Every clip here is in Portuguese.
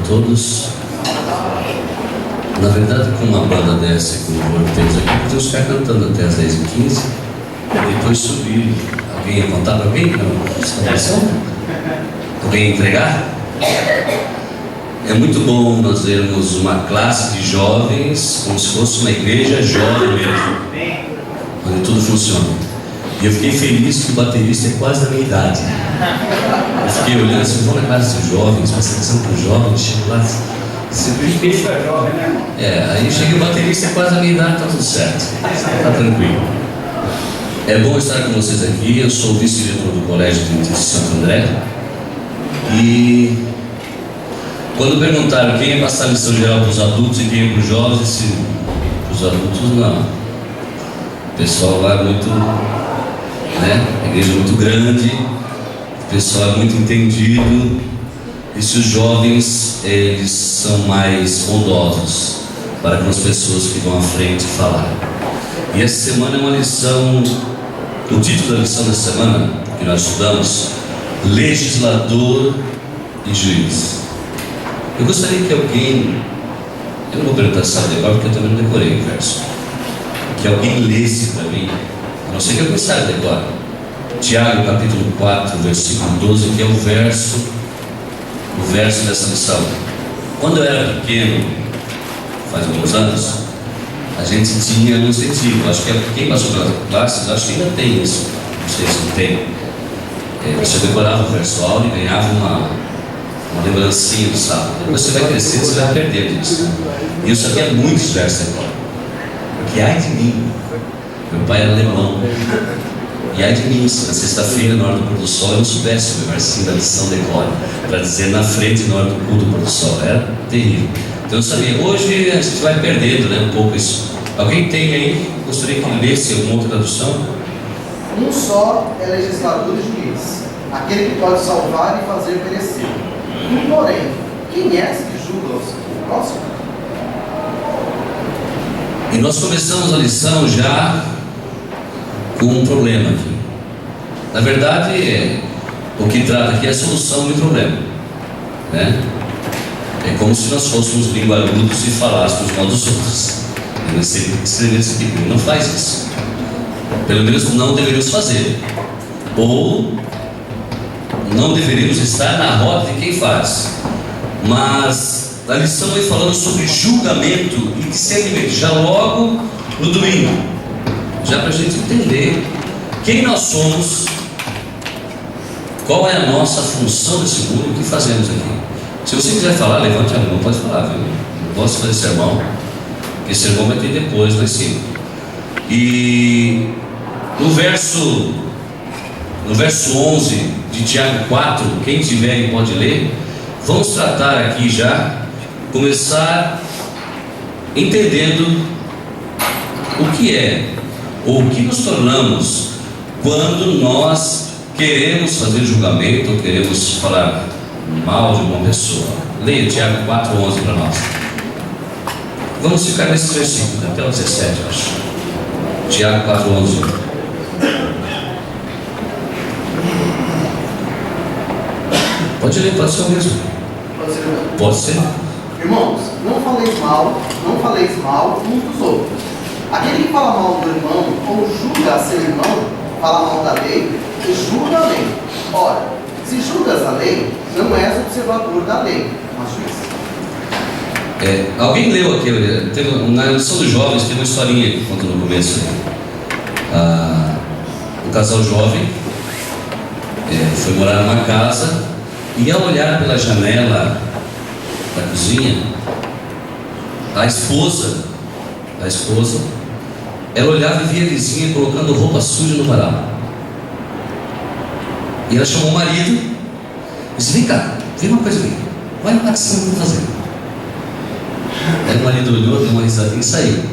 todos. Na verdade, com uma banda dessa que o Louro fez aqui, podíamos ficar cantando até as 10h15 e depois subir. Alguém ia contar para alguém? Não? Escalação? Alguém ia entregar? É muito bom nós vermos uma classe de jovens como se fosse uma igreja jovem mesmo, onde tudo funciona. E eu fiquei feliz que o baterista é quase da minha idade. Eu fiquei olhando assim, vou na casa dos jovens, prestação com os jovens, chego lá. Isso é jovem, né? Aí cheguei, o baterista é quase da minha idade, tá tudo certo, tá tranquilo. É bom estar com vocês aqui. Eu sou o vice-diretor do Colégio de Santo André. E quando perguntaram quem ia passar a lição geral para os adultos e quem ia para os jovens, eu disse, para os adultos não. O pessoal lá é muito, né? A igreja é muito grande, o pessoal é muito entendido. E se os jovens, eles são mais bondosos para com as pessoas que vão à frente falar. E essa semana é uma lição, o título da lição dessa semana, que nós estudamos, Legislador e Juiz. Eu gostaria que alguém, eu não vou perguntar se sabe decorar, porque eu também não decorei o verso, que alguém lesse para mim, a não ser que alguém saiba decorar, Tiago capítulo 4, versículo 12, que é o verso dessa lição. Quando eu era pequeno, faz alguns anos, a gente tinha um incentivo. Acho que quem passou pelas classes, acho que ainda tem isso. Não sei se não tem. Você decorava o verso áureo e ganhava uma lembrancinha do sábado. Depois você vai crescendo, você vai perdendo isso. E eu sabia muitos versos agora. Porque ai de mim, meu pai era alemão. E ai de mim, se na sexta-feira, na hora do pôr do sol, eu não soubesse o meu versinho da lição decore, para dizer na frente, na hora do culto do pôr do sol. Era terrível. Então eu sabia. Hoje a gente vai perdendo, né, um pouco isso. Alguém tem aí? Gostaria que lesse alguma outra tradução? Um só é legislador e juiz, aquele que pode salvar e fazer perecer. Porém, quem é esse que julga o próximo? E nós começamos a lição já com um problema aqui. Na verdade, o que trata aqui é a solução do problema, né? É como se nós fôssemos linguarudos e falássemos mal dos outros. Escrever esse tipo, não faz isso. Pelo menos não deveríamos fazer. Ou não deveríamos estar na roda de quem faz. Mas a lição vai falando sobre julgamento e discernimento, já logo no domingo, já para a gente entender quem nós somos, qual é a nossa função nesse mundo e o que fazemos aqui. Se você quiser falar, levante a mão, pode falar, viu? Não posso fazer sermão, porque sermão vai ter depois lá em cima. E no verso 11 de Tiago 4, quem tiver e pode ler, vamos tratar aqui já, começar entendendo o que é, ou o que nos tornamos, quando nós queremos fazer julgamento, ou queremos falar mal de uma pessoa. Leia Tiago 4:11 para nós. Vamos ficar nesse versículo, até o 17, eu acho. Tiago 4:11. Pode ler, pode ser o mesmo. Pode ser. Irmãos, não faleis mal uns dos outros. Aquele que fala mal do irmão ou julga a seu irmão, fala mal da lei e julga a lei. Ora, se julgas a lei, não és observador da lei, mas juiz. Alguém leu aqui, na lição dos jovens, tem uma historinha que conta no começo. Um casal jovem foi morar numa casa e, ao olhar pela janela da cozinha, a esposa, ela olhava e via a vizinha colocando roupa suja no varal. E ela chamou o marido e disse: vem cá, vem uma coisa aqui, vai lá que você não está fazendo. Aí o marido olhou, deu uma risadinha e saiu.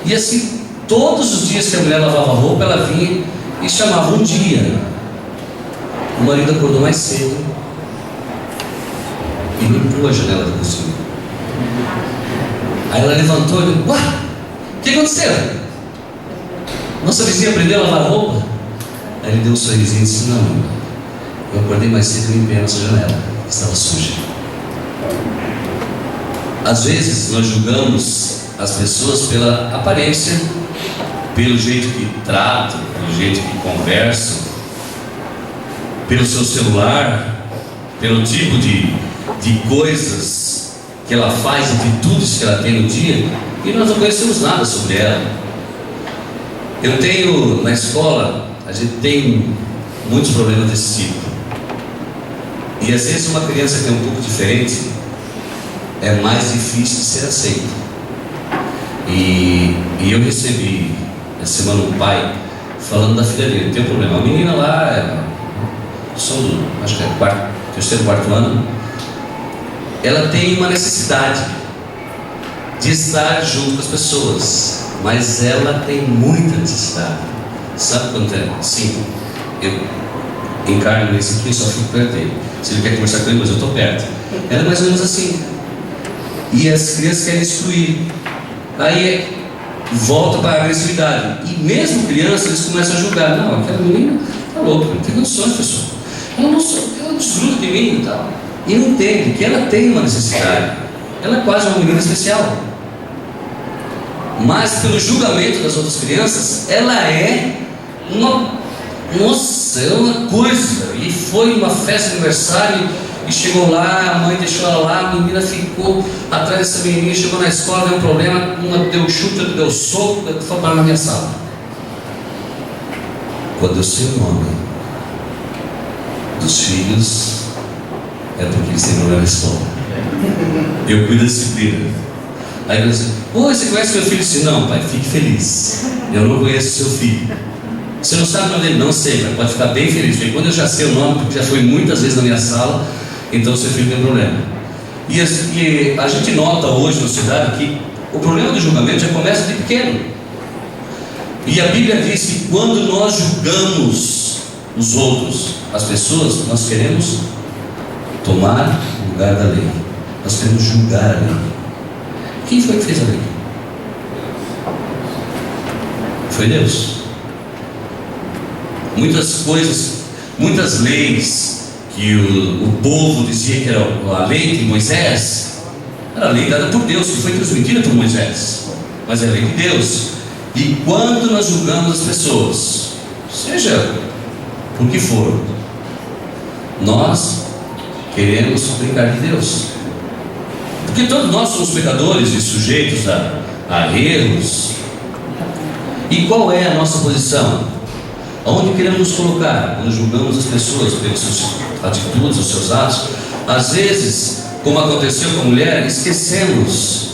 E assim, todos os dias que a mulher lavava a roupa, ela vinha e chamava. Um dia, o marido acordou mais cedo e limpou a janela da cozinha. Aí ela levantou e disse: ué, o que aconteceu? Nossa vizinha aprendeu a lavar roupa? Aí ele deu um sorrisinho e disse: não, eu acordei mais cedo e limpei a nossa janela, que estava suja. Às vezes nós julgamos as pessoas pela aparência, pelo jeito que tratam, pelo jeito que conversam, pelo seu celular, pelo tipo de coisas que ela faz, atitudes que ela tem no dia, e nós não conhecemos nada sobre ela. Eu tenho, na escola, a gente tem muitos problemas desse tipo. E às vezes uma criança que é um pouco diferente é mais difícil de ser aceita. E eu recebi essa semana um pai falando da filha dele. Tem um problema, a menina lá, acho que é terceiro, quarto ano, ela tem uma necessidade de estar junto com as pessoas, mas ela tem muita necessidade. Sabe quando é? Sim, eu encarno nesse aqui e só fico perto dele. Se ele quer conversar com ele, mas eu estou perto. Ela é mais ou menos assim. E as crianças querem excluir. Aí volta para a agressividade. E mesmo crianças, eles começam a julgar. Não, aquela menina está louca, não tem condições, pessoal. Ela desgruda de mim e tal. E não entende que ela tem uma necessidade. Ela é quase uma menina especial. Mas pelo julgamento das outras crianças, ela é uma... Nossa, é uma coisa. E foi uma festa de aniversário e chegou lá, a mãe deixou ela lá, a menina ficou atrás dessa menina, chegou na escola, deu um problema, uma deu chute, outra deu soco, foi parar na minha sala. Quando eu sei o nome dos filhos, é porque eles têm problema na escola. Eu cuido da disciplina. Aí eu disse: oi, você conhece meu filho? Eu disse: não, pai, fique feliz, eu não conheço seu filho. Você não sabe o nome dele? Não sei, mas pode ficar bem feliz, porque quando eu já sei o nome, porque já foi muitas vezes na minha sala, então seu filho tem problema. E a gente nota hoje na sociedade que o problema do julgamento já começa de pequeno. E a Bíblia diz que quando nós julgamos os outros, as pessoas, nós queremos tomar o lugar da lei. Nós queremos julgar a lei. Quem foi que fez a lei? Foi Deus. Muitas coisas, muitas leis que o povo dizia que era a lei de Moisés, era a lei dada por Deus, que foi transmitida por Moisés, mas é a lei de Deus. E quando nós julgamos as pessoas, seja por que for, nós queremos brincar de Deus, porque todos nós somos pecadores e sujeitos a erros. E qual é a nossa posição? Aonde queremos nos colocar quando julgamos as pessoas pelas suas atitudes, os seus atos? Às vezes, como aconteceu com a mulher, esquecemos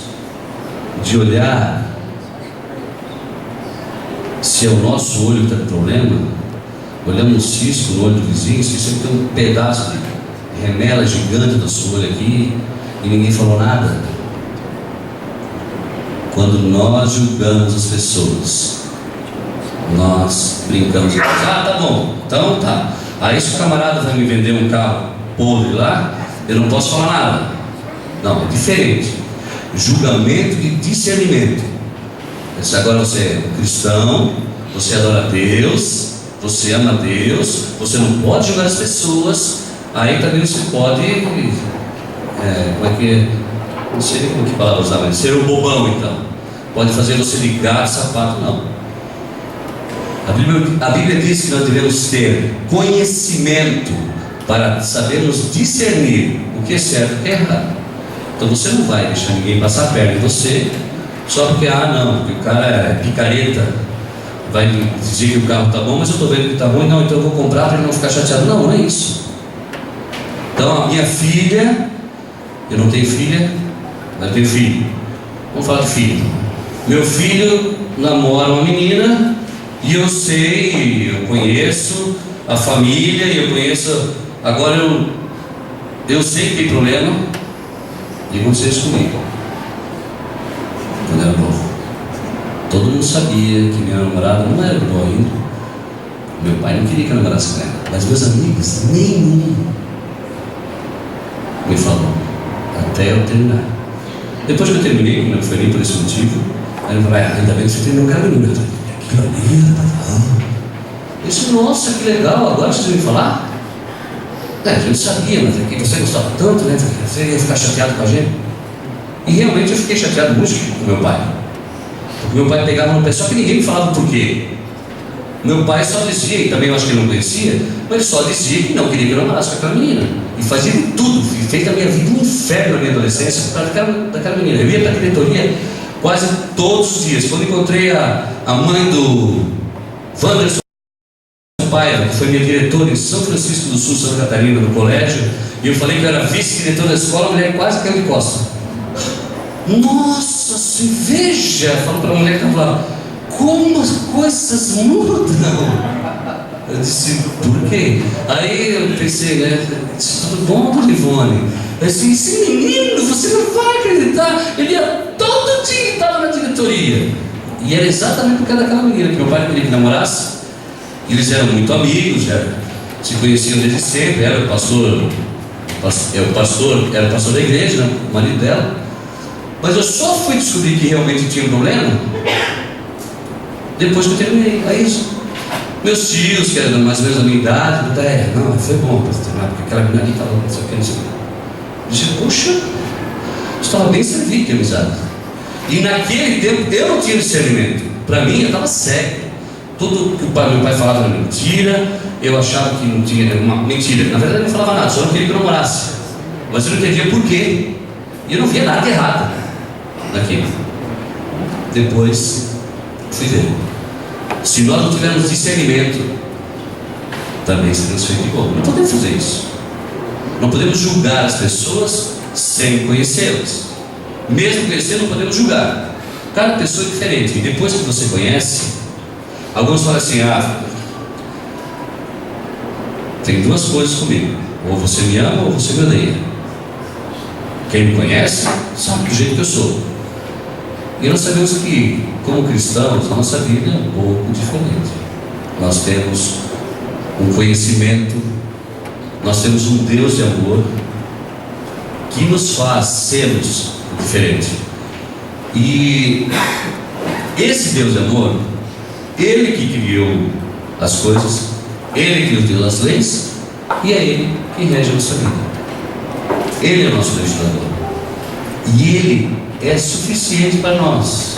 de olhar se é o nosso olho que está com problema. Olhamos um cisco no olho do vizinho, se você tem um pedaço de remela gigante no seu olho aqui e ninguém falou nada. Quando nós julgamos as pessoas, nós brincamos e dizemos: ah, tá bom, então tá. Aí se o camarada vai me vender um carro podre lá, eu não posso falar nada. Não, é diferente. Julgamento de discernimento. Agora você é cristão, você adora a Deus, você ama a Deus, você não pode julgar as pessoas. Aí também você pode, como é que é? Não sei nem como que palavra usar, mas ser um bobão então. Pode fazer você ligar o sapato, não. A Bíblia diz que nós devemos ter conhecimento para sabermos discernir o que é certo e o que é errado. Então você não vai deixar ninguém passar perto de você só porque, porque o cara é picareta, vai dizer que o carro está bom, mas eu estou vendo que está ruim, não, então eu vou comprar para ele não ficar chateado. Não, não é isso. Então a minha filha, eu não tenho filha, mas eu tenho filho. Vamos falar de filho. Meu filho namora uma menina, e eu sei, eu conheço a família, e eu conheço. Agora eu sei que tem problema, e aconteceu isso comigo quando eu era novo. Todo mundo sabia que minha namorada não era boa ainda. Meu pai não queria que eu namorasse com ela, mas meus amigos, nenhum me falou, até eu terminar. Depois que eu terminei, não foi nem por esse motivo, aí eu falei: ainda bem que você terminou, cara, menina. Aquilo ali, eu disse: nossa, que legal, agora vocês vão falar? A gente sabia, mas aqui você gostava tanto, né? Você ia ficar chateado com a gente. E realmente eu fiquei chateado muito com meu pai. Porque meu pai pegava no pé, só que ninguém me falava por quê. Meu pai só dizia, e também eu acho que ele não conhecia, mas ele só dizia que não queria que eu namorasse com aquela menina. E fazia de tudo, fez da minha vida um inferno na minha adolescência por causa daquela menina. Eu ia para a diretoria quase todos os dias. Quando encontrei a mãe do Wanderson Paiva, que foi minha diretora em São Francisco do Sul, Santa Catarina, no colégio, e eu falei que eu era vice-diretor da escola, a mulher quase caiu de costas. Nossa, se veja, falou para a mulher que estava lá, como as coisas mudam. Eu disse, por quê? Aí eu pensei, né, tudo bom, dona Ivone? Eu disse, esse menino, você não vai acreditar, ele ia todo dia estava na diretoria. E era exatamente por causa daquela menina que meu pai queria que namorasse. Eles eram muito amigos, se conheciam desde sempre, era o pastor da igreja, né, o marido dela. Mas eu só fui descobrir que realmente tinha um problema depois que eu terminei. Aí meus tios, que eram mais ou menos da minha idade, não, foi bom para terminar, porque aquela menina ali estava não sei o que, não sei o que. Eu disse, puxa, estava bem servido de amizade. E naquele tempo eu não tinha discernimento. Para mim, eu estava cego. Tudo que meu pai falava era mentira, eu achava que não tinha nenhuma mentira. Na verdade, eu não falava nada, só não queria que eu namorasse. Mas eu não entendia por quê. E eu não via nada errado naquilo. Depois, fui ver. Se nós não tivermos discernimento, também seremos feitos de bobo. Não podemos fazer isso. Não podemos julgar as pessoas sem conhecê-las. Mesmo conhecendo, não podemos julgar. Cada pessoa é diferente. E depois que você conhece, alguns falam assim, tem duas coisas comigo. Ou você me ama ou você me odeia. Quem me conhece sabe do jeito que eu sou. E nós sabemos que, como cristãos, a nossa vida é um pouco diferente. Nós temos um conhecimento, nós temos um Deus de amor que nos faz sermos diferentes. E esse Deus de amor, Ele que criou as coisas, Ele que nos deu as leis, e é Ele que rege a nossa vida. Ele é o nosso legislador. E Ele é suficiente para nós.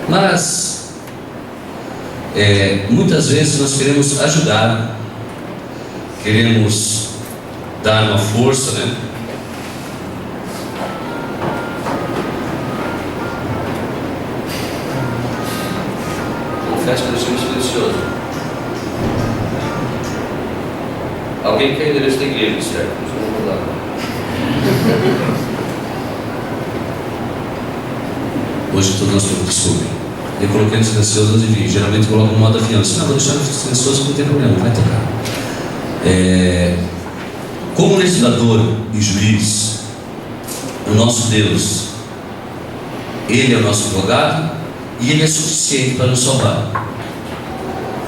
Mas muitas vezes nós queremos ajudar, queremos dar uma força, né? Confesso que eu sou silencioso. Alguém quer o endereço da igreja, certo? Não vou dar. Hoje todos nós temos desculpa. Eu coloquei no silencioso antes de vir. Geralmente coloco no modo avião. Eu disse, não, vou deixar no silencioso, não tem problema, vai tocar. Como legislador e juiz, o nosso Deus, Ele é o nosso advogado e Ele é suficiente para nos salvar.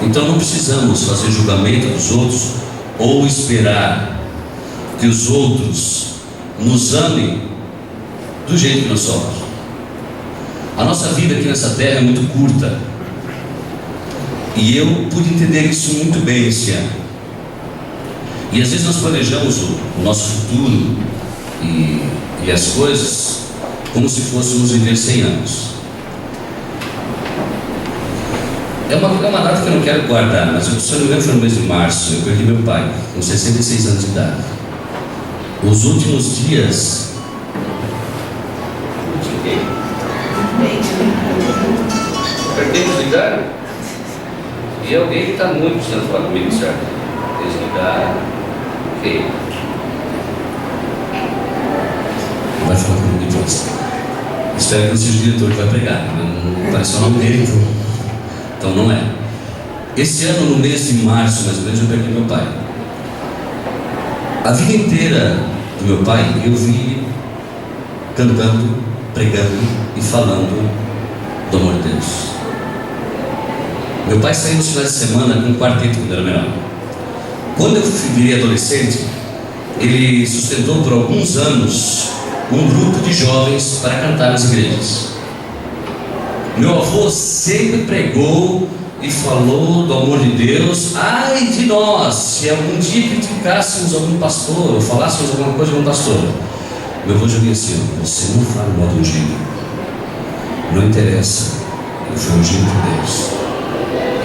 Então não precisamos fazer julgamento dos outros ou esperar que os outros nos amem do jeito que nós somos. A nossa vida aqui nessa terra é muito curta. E eu pude entender isso muito bem esse ano. E às vezes nós planejamos o nosso futuro e as coisas como se fôssemos viver 100 anos. É uma data que eu não quero guardar, mas se eu não me engano foi no mês de março, eu perdi meu pai, com 66 anos de idade. Os últimos dias... Perdemos ligar? E alguém que está muito precisando falar comigo, certo? Desligar. Ok. Vai falar comigo depois. Espero que não seja o diretor que vai pregar. Não apareceu o nome dele, então não é. Esse ano, no mês de março, mais ou menos, eu perdi meu pai. A vida inteira do meu pai, eu vi cantando, pregando e falando do amor de Deus. Meu pai saiu nos finais de semana com um quarteto quando era menor. Quando eu virei adolescente, ele sustentou por alguns anos um grupo de jovens para cantar nas igrejas. Meu avô sempre pregou e falou do amor de Deus. Ai de nós, se algum dia criticássemos algum pastor ou falássemos alguma coisa de algum pastor. Meu avô já vinha assim: você não fala mal do ungido, não interessa, ele foi ungido por Deus.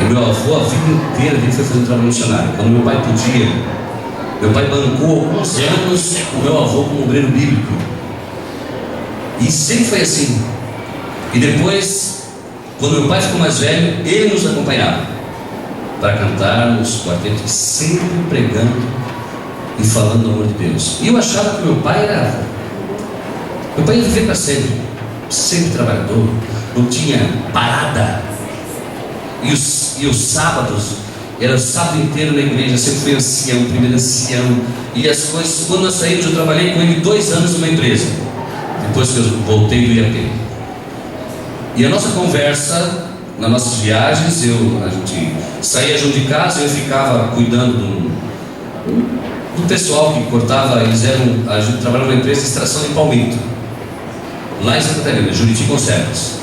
E meu avô, a vida inteira, ele foi fazendo trabalho missionário. Quando meu pai podia, meu pai bancou alguns anos o meu avô como obreiro bíblico. E sempre foi assim. E depois, quando meu pai ficou mais velho, ele nos acompanhava para cantar nos quartetos, sempre pregando e falando do amor de Deus. E eu achava que meu pai ia viver para sempre, sempre trabalhador, não tinha parada. E os sábados, era o sábado inteiro na igreja, sempre fui ancião, primeiro ancião. E as coisas, quando nós saímos, eu trabalhei com ele 2 anos numa empresa, depois que eu voltei do IAP. E a nossa conversa, nas nossas viagens, a gente saía junto de casa, eu ficava cuidando do pessoal que cortava. A gente trabalhava numa empresa de extração de palmito, lá em Santa Catarina, Juriti Conservas.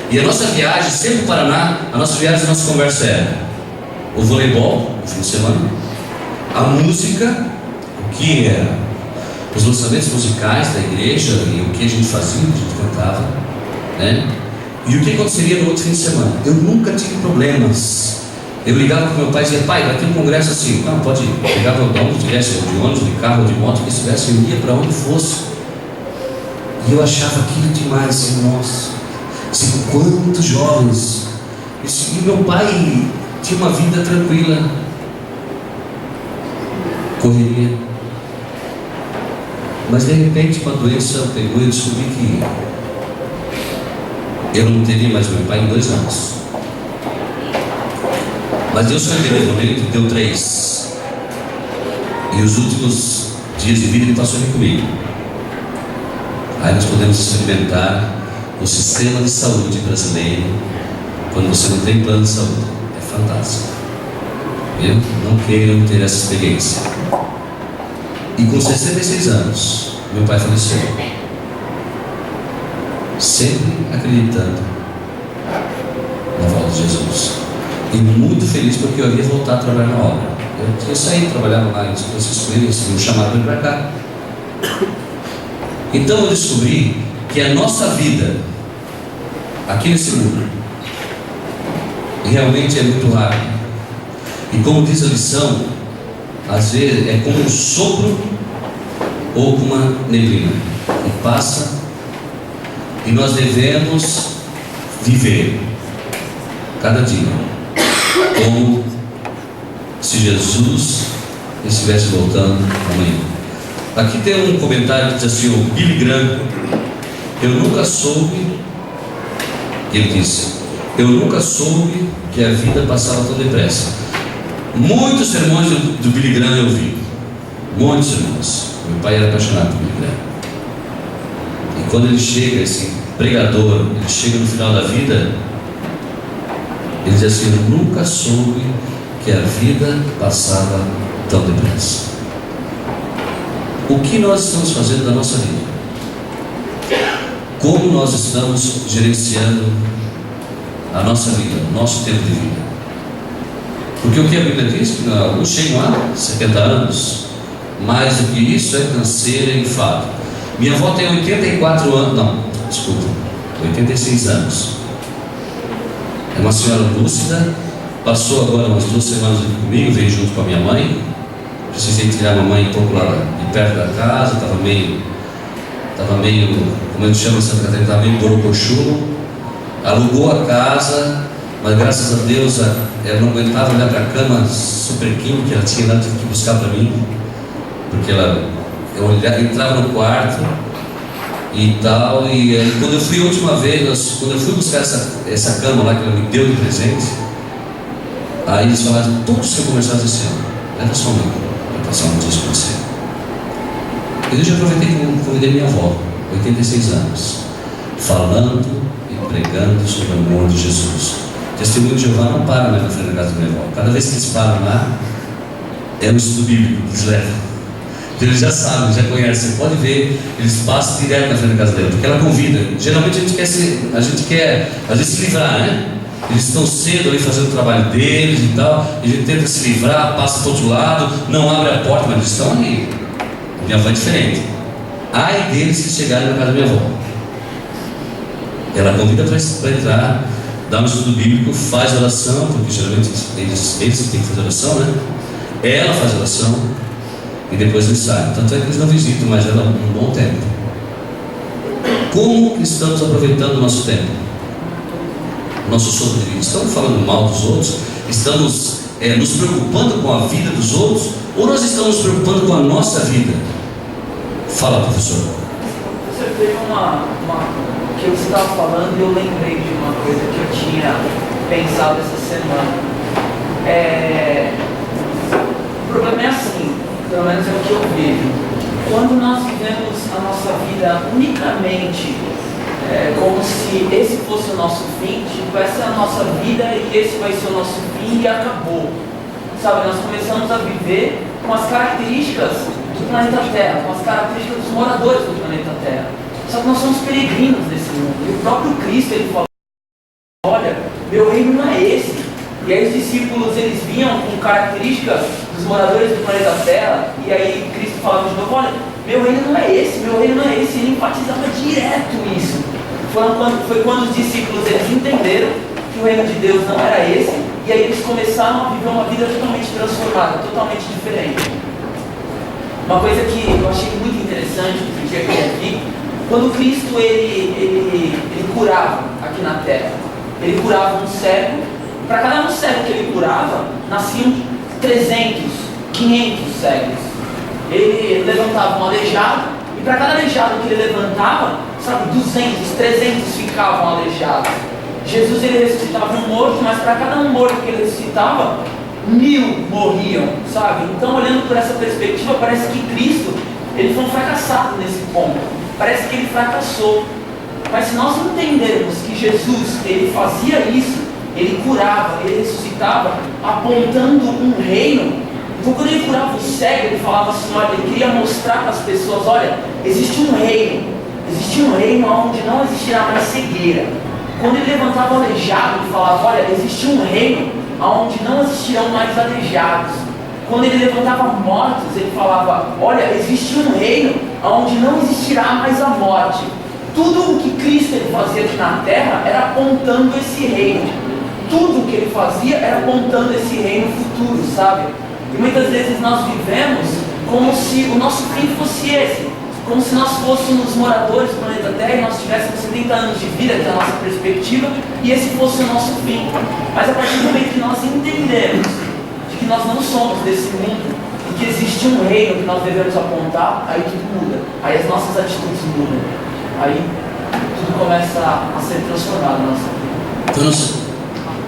E a nossa viagem, sempre no Paraná, a nossa conversa era o voleibol, no fim de semana, a música, o que era, os lançamentos musicais da igreja e o que a gente fazia, o que a gente cantava, né? E o que aconteceria no outro fim de semana. Eu nunca tive problemas. Eu ligava para meu pai e dizia: pai, vai ter um congresso assim. Não, pode ir. Pegava o onde tivesse, de ônibus, de carro, de moto, que estivesse, eu ia para onde fosse. E eu achava aquilo demais, assim, nossa, assim, quantos jovens. E meu pai tinha uma vida tranquila, correria. Mas de repente uma doença pegou e eu descobri que eu não teria mais meu pai em 2 anos. Mas Deus foi benevolente, deu 3. E os últimos dias de vida ele passou aqui comigo. Aí nós podemos experimentar o sistema de saúde brasileiro quando você não tem plano de saúde. É fantástico. Viu? Não queiram ter essa experiência. E com 66 anos, meu pai faleceu. Sempre acreditando na volta de Jesus. E muito feliz porque eu havia voltado a trabalhar na obra. Eu tinha saído, trabalhava lá em São Francisco, eles me chamaram para ir para cá. Então eu descobri que a nossa vida aqui nesse mundo realmente é muito rápida. E como diz a lição, às vezes é como um sopro ou como uma neblina que passa, e nós devemos viver cada dia como se Jesus estivesse voltando amanhã. Aqui tem um comentário que diz assim: o Billy Graham, ele disse: eu nunca soube que a vida passava tão depressa. Muitos sermões do Billy Graham eu vi, muitos sermões. Meu pai era apaixonado por Billy Graham. E quando ele chega, esse pregador, ele chega no final da vida, ele diz assim: eu nunca soube que a vida passava tão depressa. O que nós estamos fazendo da nossa vida? Como nós estamos gerenciando a nossa vida, o nosso tempo de vida? Porque o que a Bíblia diz? Que alguns chegam a 70 anos, mais do que isso é canseira e enfado. Minha avó tem 86 anos. É uma senhora lúcida, passou agora umas 2 semanas aqui comigo, veio junto com a minha mãe. Precisei tirar a mamãe um pouco lá de perto da casa, estava meio, como a gente chama em Santa Catarina, estava meio borocochudo. Alugou a casa, mas graças a Deus ela não aguentava olhar para a cama super king que ela tinha lá, tive que buscar para mim, porque eu entrava no quarto e tal, e aí, quando eu fui a última vez, quando eu fui buscar essa cama lá que ela me deu de presente, aí eles falaram, todos que eu conversaram esse ano, leva sua mãe para passar um dia com você. Eu já aproveitei que convidei minha avó, 86 anos, falando e pregando sobre o amor de Jesus. O testemunho de Jeová não para mais na frente da casa da minha avó. Cada vez que eles param lá, é um estudo bíblico que eles levam. Então eles já sabem, já conhecem. Você pode ver, eles passam direto na frente da casa dela, porque ela convida. Geralmente a gente quer às vezes se livrar, né? Eles estão cedo ali fazendo o trabalho deles e tal, e a gente tenta se livrar, passa para o outro lado, não abre a porta, mas eles estão ali. Minha avó é diferente. Ai deles que chegarem na casa da minha avó. Ela convida para entrar, dá um estudo bíblico, faz oração, porque geralmente eles têm que fazer oração, né? Ela faz oração e depois eles saem. Tanto é que eles não visitam mais ela um bom tempo. Como estamos aproveitando o nosso tempo? Nosso sono de vida? Estamos falando mal dos outros? Estamos nos preocupando com a vida dos outros? Ou nós estamos nos preocupando com a nossa vida? Fala, professor. Você teve uma que você estava falando e eu lembrei de uma coisa que eu tinha pensado essa semana. O problema é assim, pelo menos é o que eu vejo. Quando nós vivemos a nossa vida unicamente como se esse fosse o nosso fim, tipo, essa é a nossa vida e esse vai ser o nosso fim e acabou. Sabe, nós começamos a viver com as características do planeta Terra, com as características dos moradores do planeta Terra. Só que nós somos peregrinos nesse mundo. E o próprio Cristo, ele falou: olha, meu reino não é esse. E aí os discípulos, eles vinham com características dos moradores do planeta Terra. E aí Cristo falava de novo: olha, meu reino não é esse, meu reino não é esse. Ele enfatizava direto isso. Foi quando os discípulos, eles entenderam que o reino de Deus não era esse. E aí eles começaram a viver uma vida totalmente transformada, totalmente diferente. Uma coisa que eu achei muito interessante no dia que eu vi, quando Cristo ele curava aqui na terra, ele curava um cego. Para cada um cego que ele curava, nasciam 300, 500 cegos. Ele levantava um aleijado, e para cada aleijado que ele levantava, sabe, 200, 300 ficavam aleijados. Jesus, ele ressuscitava um morto, mas para cada um morto que ele ressuscitava, 1000 morriam, sabe? Então, olhando por essa perspectiva, parece que Cristo, ele foi um fracassado nesse ponto. Parece que ele fracassou. Mas se nós entendermos que Jesus, ele fazia isso, ele curava, ele ressuscitava, apontando um reino. Então, quando ele curava o cego, ele falava assim: olha, ele queria mostrar para as pessoas: olha, existe um reino onde não existirá mais cegueira. Quando ele levantava o aleijado, ele falava: olha, existe um reino onde não existirão mais aleijados. Quando ele levantava mortos, ele falava: olha, existe um reino onde não existirá mais a morte. Tudo o que Cristo ele fazia aqui na terra era apontando esse reino. Tudo o que ele fazia era apontando esse reino futuro, sabe? E muitas vezes nós vivemos como se o nosso fim fosse esse. Como se nós fôssemos moradores do planeta Terra e nós tivéssemos 70 anos de vida, que é a nossa perspectiva, e esse fosse o nosso fim. Mas a partir do momento que nós entendemos de que nós não somos desse mundo e que existe um reino que nós devemos apontar, aí tudo muda. Aí as nossas atitudes mudam. Aí tudo começa a ser transformado na nossa vida. Então,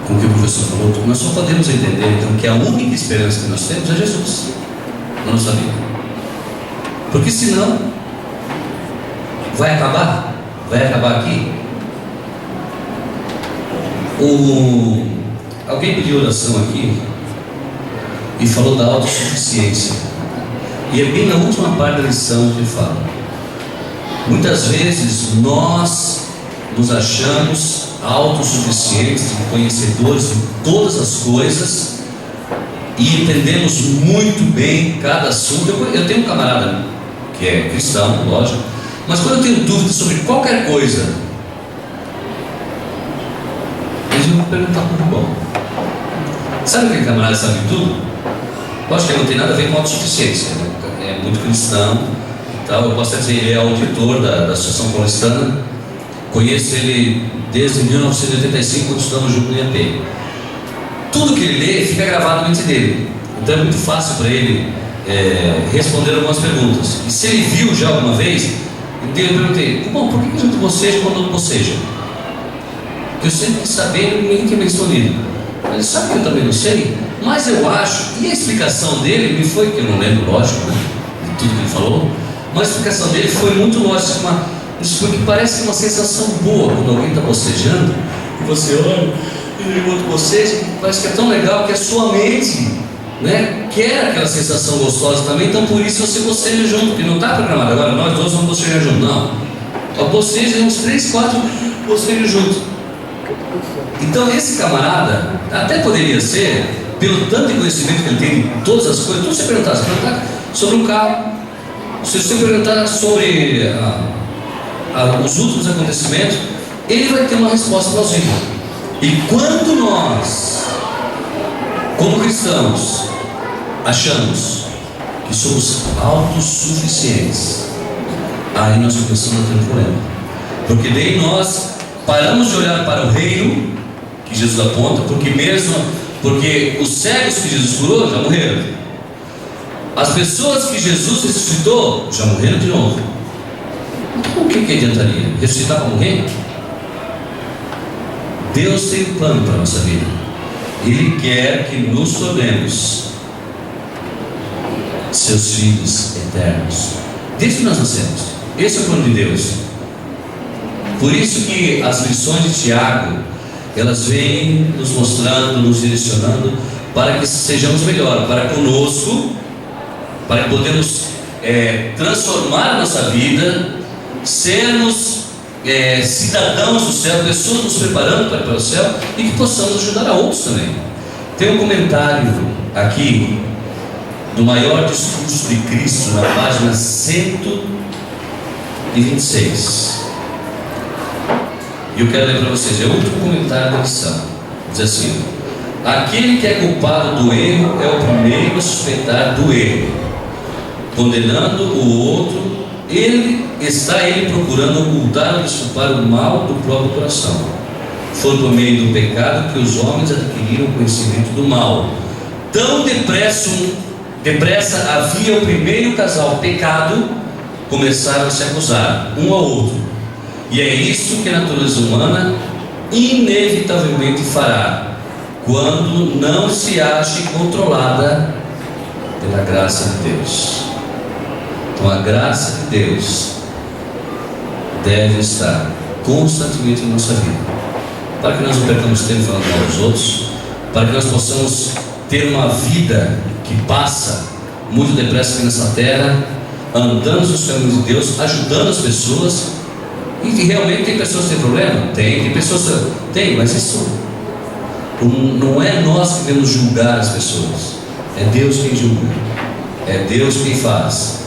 como que o professor falou, nós só podemos entender então que a única esperança que nós temos é Jesus na nossa vida. Porque senão vai acabar aqui. Alguém pediu oração aqui e falou da autossuficiência. E é bem na última parte da lição que ele fala. Muitas vezes nós nos achamos autossuficientes, conhecedores de todas as coisas e entendemos muito bem cada assunto. Eu tenho um camarada que é cristão, lógico, mas quando eu tenho dúvidas sobre qualquer coisa, eles vão me perguntar por bom. Sabe aquele camarada sabe tudo? Lógico que não tem nada a ver com autossuficiência, né? É muito cristão, tal. Eu posso dizer, ele é auditor da Associação Paulistana. Conheço ele desde 1985, quando estudamos junto no IAP. Tudo que ele lê fica gravado na mente dele. Então é muito fácil para ele responder algumas perguntas. E se ele viu já alguma vez, eu perguntei: bom, por que a gente boceja quando não boceja? Porque eu sempre quis saber, ninguém tinha me respondido. Ele sabe que eu também não sei, mas eu acho, e a explicação dele me foi, que eu não lembro, lógico, né, de tudo que ele falou, mas a explicação dele foi muito lógica, porque parece uma sensação boa quando alguém está bocejando, e você olha, e o outro boceja, parece que é tão legal que a sua mente, né, quer aquela sensação gostosa também, então por isso você boceja junto, porque não está programado, agora nós dois vamos bocejar junto, não. A boceja, uns 3, 4 bocejam junto. Então esse camarada até poderia ser, pelo tanto de conhecimento que ele tem de todas as coisas, tudo você perguntar sobre um carro, Se você perguntar sobre os últimos acontecimentos, ele vai ter uma resposta plausível. E quando nós, como cristãos, achamos que somos autossuficientes, aí nós começamos a ter um problema. Porque daí nós paramos de olhar para o reino que Jesus aponta, porque os cegos que Jesus curou já morreram. As pessoas que Jesus ressuscitou já morreram de novo. Então o que adiantaria? Ressuscitar para morrer? Deus tem um plano para a nossa vida. Ele quer que nos tornemos seus filhos eternos, desde que nós nascemos. Esse é o plano de Deus. Por isso que as lições de Tiago, elas vêm nos mostrando, nos direcionando para que sejamos melhor para conosco, para que podemos transformar a nossa vida, sermos cidadãos do céu, pessoas nos preparando para ir para o céu, e que possamos ajudar a outros também. Tem um comentário aqui do maior discurso de Cristo, na página 126. E eu quero ler para vocês, é o último comentário da lição. Diz assim: aquele que é culpado do erro é o primeiro a suspeitar do erro, condenando o outro. Ele procurando ocultar ou desculpar o mal do próprio coração. Foi por meio do pecado que os homens adquiriram o conhecimento do mal. Tão depressa havia o primeiro casal pecado, começaram a se acusar um ao outro. E é isso que a natureza humana inevitavelmente fará, quando não se ache controlada pela graça de Deus. Então a graça de Deus deve estar constantemente na nossa vida, para que nós não percamos tempo falando mal dos outros, para que nós possamos ter uma vida que passa muito depressa aqui nessa terra, andando nos caminhos de Deus, ajudando as pessoas. E realmente tem pessoas que têm problema? Tem pessoas que tem, mas isso não é nós que devemos julgar as pessoas, é Deus quem julga, é Deus quem faz.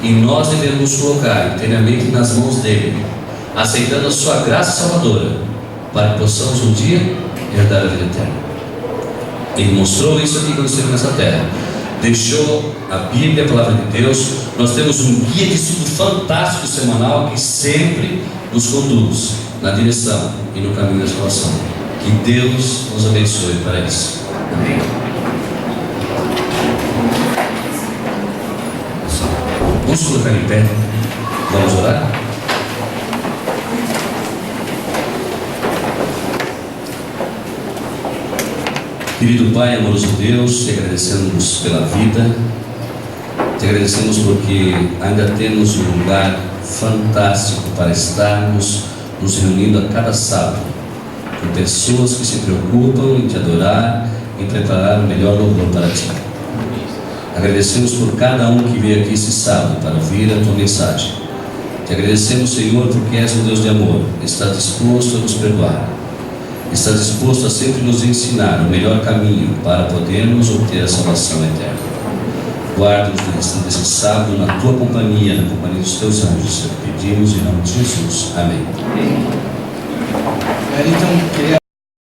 E nós devemos nos colocar inteiramente nas mãos dele, aceitando a sua graça salvadora, para que possamos um dia herdar a vida eterna. Ele mostrou isso aqui quando esteve nessa terra. Deixou a Bíblia, a palavra de Deus. Nós temos um guia de estudo fantástico semanal que sempre nos conduz na direção e no caminho da salvação. Que Deus nos abençoe para isso. Amém. Vamos colocar em pé. Vamos orar? Querido Pai, amoroso Deus, te agradecemos pela vida, te agradecemos porque ainda temos um lugar fantástico para estarmos nos reunindo a cada sábado, com pessoas que se preocupam em te adorar, em preparar o melhor louvor para ti. Agradecemos por cada um que veio aqui esse sábado para ouvir a tua mensagem. Te agradecemos, Senhor, porque és um Deus de amor, estás disposto a nos perdoar. Está disposto a sempre nos ensinar o melhor caminho para podermos obter a salvação eterna. Guarda-nos no restante desse sábado na tua companhia, na companhia dos teus anjos. Pedimos em nome de Jesus. Amém. Então, queria